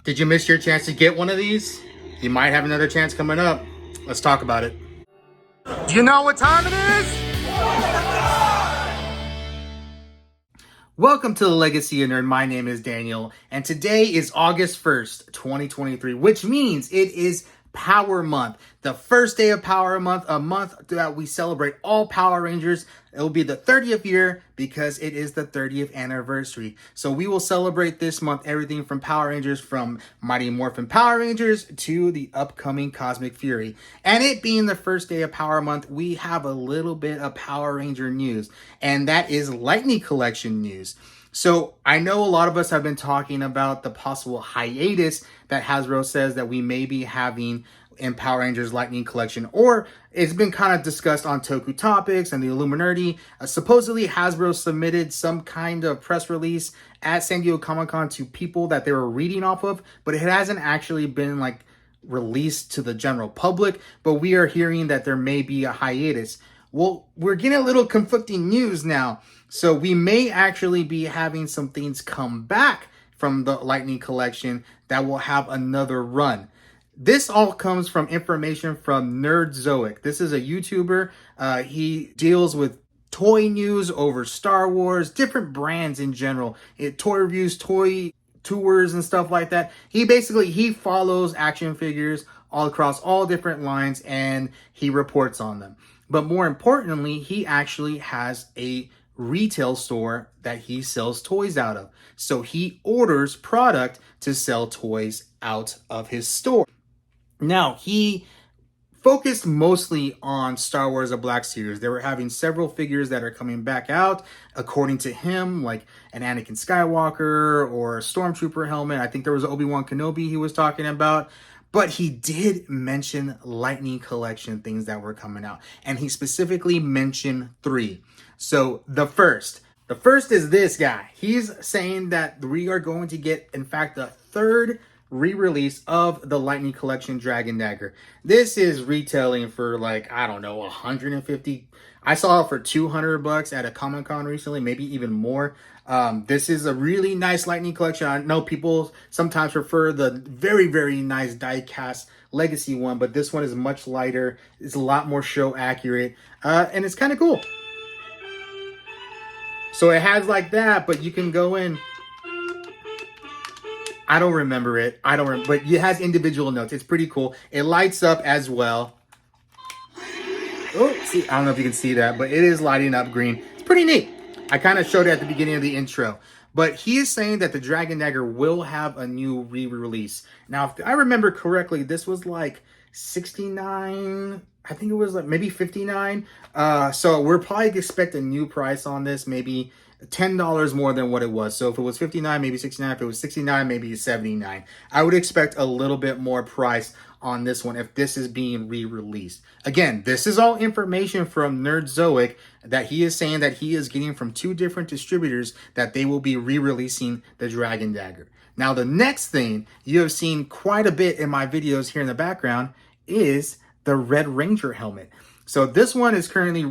Did you miss your chance to get one of these? You might have another chance coming up. Let's talk about it. Do you know what time it is? Welcome to the Legacy of Nerd. My name is Daniel, and today is August 1st, 2023, which means it is Power Month. The first day of Power Month, a month that we celebrate all Power Rangers. It will be the 30th year because it is the 30th anniversary. So we will celebrate this month everything from Power Rangers, from Mighty Morphin Power Rangers to the upcoming Cosmic Fury. And it being the first day of Power Month, we have a little bit of Power Ranger news, and that is Lightning Collection news. So I know a lot of us have been talking about the possible hiatus that Hasbro says that we may be having in Power Rangers Lightning Collection, or it's been kind of discussed on Toku Topics and the Illuminati. Supposedly Hasbro submitted some kind of press release at San Diego Comic-Con to people that they were reading off of, but it hasn't actually been released to the general public. But we are hearing that there may be a hiatus. Well, we're getting a little conflicting news now. So we may actually be having some things come back from the Lightning Collection that will have another run. This all comes from information from Nerdzoic. This is a YouTuber. He deals with toy news over Star Wars, different brands in general. Toy reviews, toy tours, and stuff like that. He follows action figures all across all different lines, and he reports on them. But more importantly, he actually has a retail store that he sells toys out of. So he orders product to sell toys out of his store. Now, he focused mostly on Star Wars: The Black Series. They were having several figures that are coming back out, according to him, like an Anakin Skywalker or a Stormtrooper helmet. I think there was an Obi-Wan Kenobi he was talking about. But he did mention Lightning Collection things that were coming out. And he specifically mentioned 3. So the first is this guy. He's saying that we are going to get, in fact, the 3rd re-release of the Lightning Collection Dragon Dagger. This is retailing for $150. I saw it for $200 at a Comic-Con recently, maybe even more. This is a really nice Lightning Collection. I know people sometimes prefer the very, very nice die-cast Legacy one, but this one is much lighter. It's a lot more show accurate, and it's kind of cool. So it has like that, but you can go in. I don't remember it. But it has individual notes. It's pretty cool. It lights up as well. Oh, see, I don't know if you can see that, but it is lighting up green. It's pretty neat. I kind of showed it at the beginning of the intro. But he is saying that the Dragon Dagger will have a new re-release. Now, if I remember correctly, this was like $69. I think it was maybe $59. So we're probably expect a new price on this, maybe $10 more than what it was. So if it was $59, maybe $69. If it was $69, maybe $79. I would expect a little bit more price on this one if this is being re-released. Again, this is all information from Nerdzoic that he is saying that he is getting from 2 different distributors that they will be re-releasing the Dragon Dagger. Now, the next thing you have seen quite a bit in my videos here in the background is the Red Ranger helmet. So this one is currently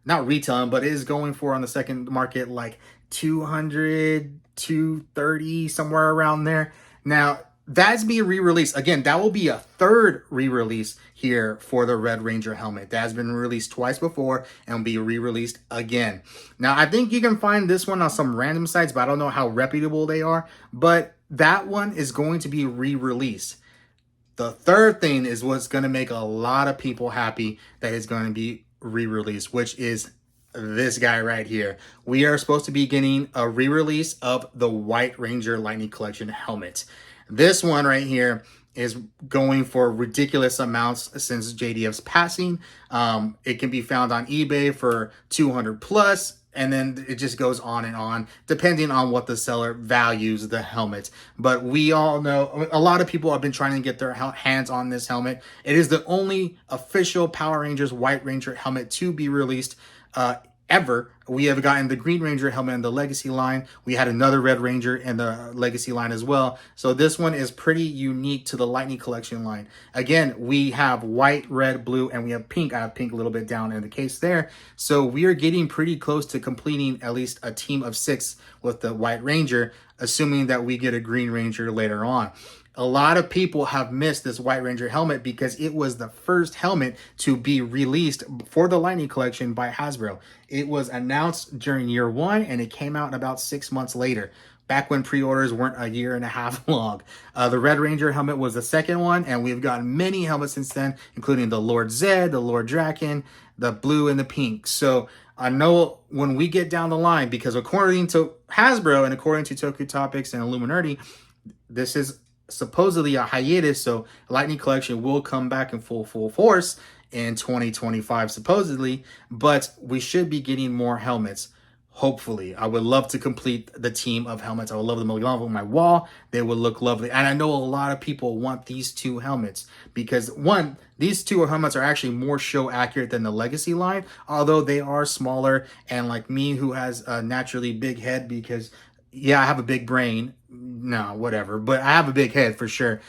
not retailing, but it is going for on the second market like $200, $230, somewhere around there. Now, that's being re-released. Again, that will be a 3rd re-release here for the Red Ranger helmet. That has been released twice before and will be re-released again. Now, I think you can find this one on some random sites, but I don't know how reputable they are. But that one is going to be re-released. The 3rd thing is what's going to make a lot of people happy that is going to be re-released, which is this guy right here. We are supposed to be getting a re-release of the White Ranger Lightning Collection helmet. This one right here is going for ridiculous amounts since JDF's passing. It can be found on eBay for $200 plus. And then it just goes on and on, depending on what the seller values the helmet. But we all know, a lot of people have been trying to get their hands on this helmet. It is the only official Power Rangers White Ranger helmet to be released ever. We have gotten the Green Ranger helmet in the Legacy line. We had another Red Ranger in the Legacy line as well. So this one is pretty unique to the Lightning Collection line. Again, we have white, red, blue, and we have pink. I have pink a little bit down in the case there. So we are getting pretty close to completing at least a team of 6 with the White Ranger, assuming that we get a Green Ranger later on. A lot of people have missed this White Ranger helmet because it was the first helmet to be released for the Lightning Collection by Hasbro. It was announced during year 1 and it came out about 6 months later, back when pre-orders weren't a year and a half long. The Red Ranger helmet was the second one, and we've gotten many helmets since then, including the Lord Zed, the Lord Draken, the blue, and the pink. So I know when we get down the line, because according to Hasbro and according to Tokyo Topics and Illuminati, this is supposedly a hiatus, so Lightning Collection will come back in full force in 2025 supposedly, but we should be getting more helmets. Hopefully, I would love to complete the team of helmets. I would love them on my wall. They would look lovely. And I know a lot of people want these 2 helmets because, one, these 2 helmets are actually more show accurate than the Legacy line, although they are smaller. And like me, who has a naturally big head, because yeah, I have a big brain. No, whatever. But I have a big head for sure.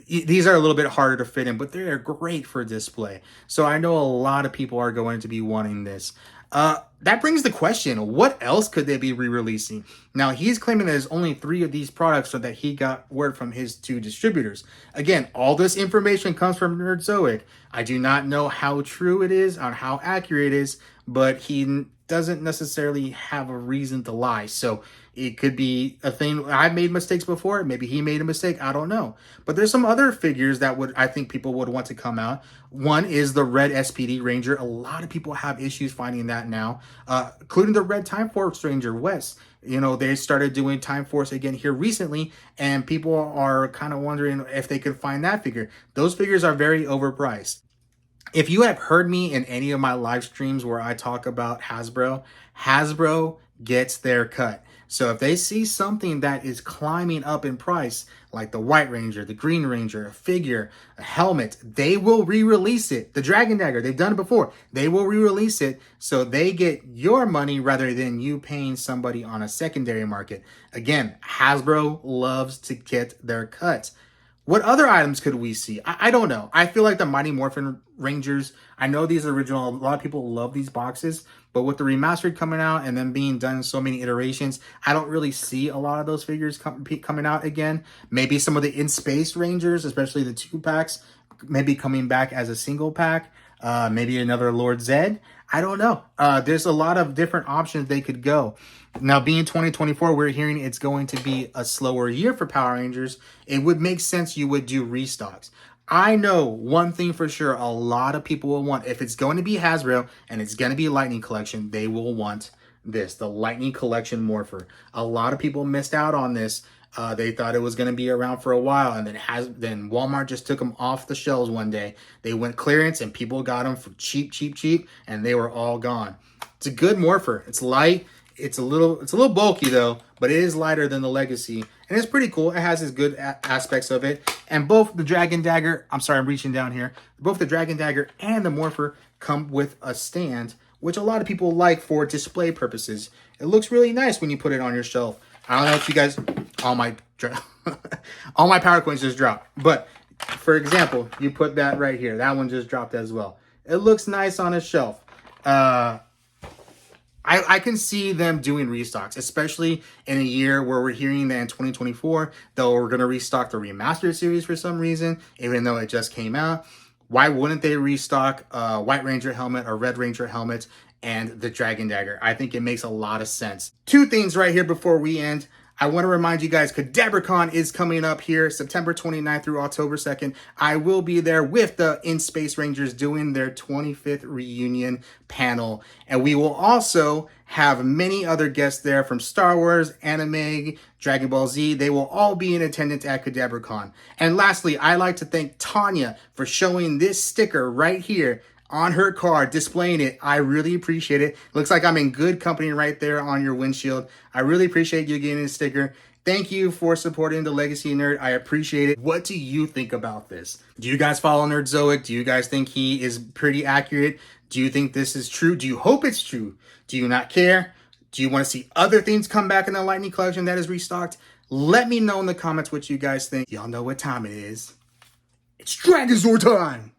These are a little bit harder to fit in, but they're great for display. So I know a lot of people are going to be wanting this. That brings the question, what else could they be re-releasing? Now, he's claiming there's only 3 of these products so that he got word from his 2 distributors. Again, all this information comes from Nerdzoic. I do not know how true it is or how accurate it is, but he doesn't necessarily have a reason to lie. So it could be a thing. I've made mistakes before. Maybe he made a mistake. I don't know. But there's some other figures that I think people would want to come out. One is the red SPD Ranger. A lot of people have issues finding that now, including the red Time Force Ranger West. You know, they started doing Time Force again here recently, and people are kind of wondering if they could find that figure. Those figures are very overpriced. If you have heard me in any of my live streams where I talk about Hasbro, Hasbro gets their cut. So if they see something that is climbing up in price, like the White Ranger, the Green Ranger, a figure, a helmet, they will re-release it. The Dragon Dagger, they've done it before. They will re-release it so they get your money rather than you paying somebody on a secondary market. Again, Hasbro loves to get their cut. What other items could we see? I don't know. I feel like the Mighty Morphin Rangers, I know these are original. A lot of people love these boxes, but with the remastered coming out and then being done in so many iterations, I don't really see a lot of those figures coming out again. Maybe some of the In-Space Rangers, especially the 2-packs, maybe coming back as a single pack. Maybe another Lord Zed. I don't know. There's a lot of different options they could go. Now, being 2024, we're hearing it's going to be a slower year for Power Rangers. It would make sense you would do restocks. I know one thing for sure, a lot of people will want, if it's going to be Hasbro and it's going to be Lightning Collection, they will want this, the Lightning Collection Morpher. A lot of people missed out on this. They thought it was going to be around for a while, and then Walmart just took them off the shelves one day. They went clearance, and people got them for cheap, and they were all gone. It's a good morpher. It's light. It's a little bulky though, but it is lighter than the Legacy, and it's pretty cool. It has its good aspects of it. And both the Dragon Dagger, I'm sorry, I'm reaching down here. Both the Dragon Dagger and the morpher come with a stand, which a lot of people like for display purposes. It looks really nice when you put it on your shelf. I don't know if you guys, all my power coins just dropped. But for example, you put that right here. That one just dropped as well. It looks nice on a shelf. I can see them doing restocks, especially in a year where we're hearing that in 2024, though we're going to restock the remastered series for some reason, even though it just came out. Why wouldn't they restock White Ranger helmet or Red Ranger helmet and the Dragon Dagger? I think it makes a lot of sense. 2 things right here before we end. I want to remind you guys, CadaverCon is coming up here September 29th through October 2nd. I will be there with the In-Space Rangers doing their 25th reunion panel. And we will also have many other guests there from Star Wars, anime, Dragon Ball Z. They will all be in attendance at CadaverCon. And lastly, I'd like to thank Tanya for showing this sticker right here on her car, displaying it. I really appreciate it. Looks like I'm in good company right there on your windshield. I really appreciate you getting a sticker. Thank you for supporting the Legacy Nerd. I appreciate it. What do you think about this? Do you guys follow Nerdzoic? Do you guys think he is pretty accurate? Do you think this is true? Do you hope it's true? Do you not care? Do you want to see other things come back in the Lightning Collection that is restocked? Let me know in the comments what you guys think. Y'all know what time it is. It's Dragonzord time!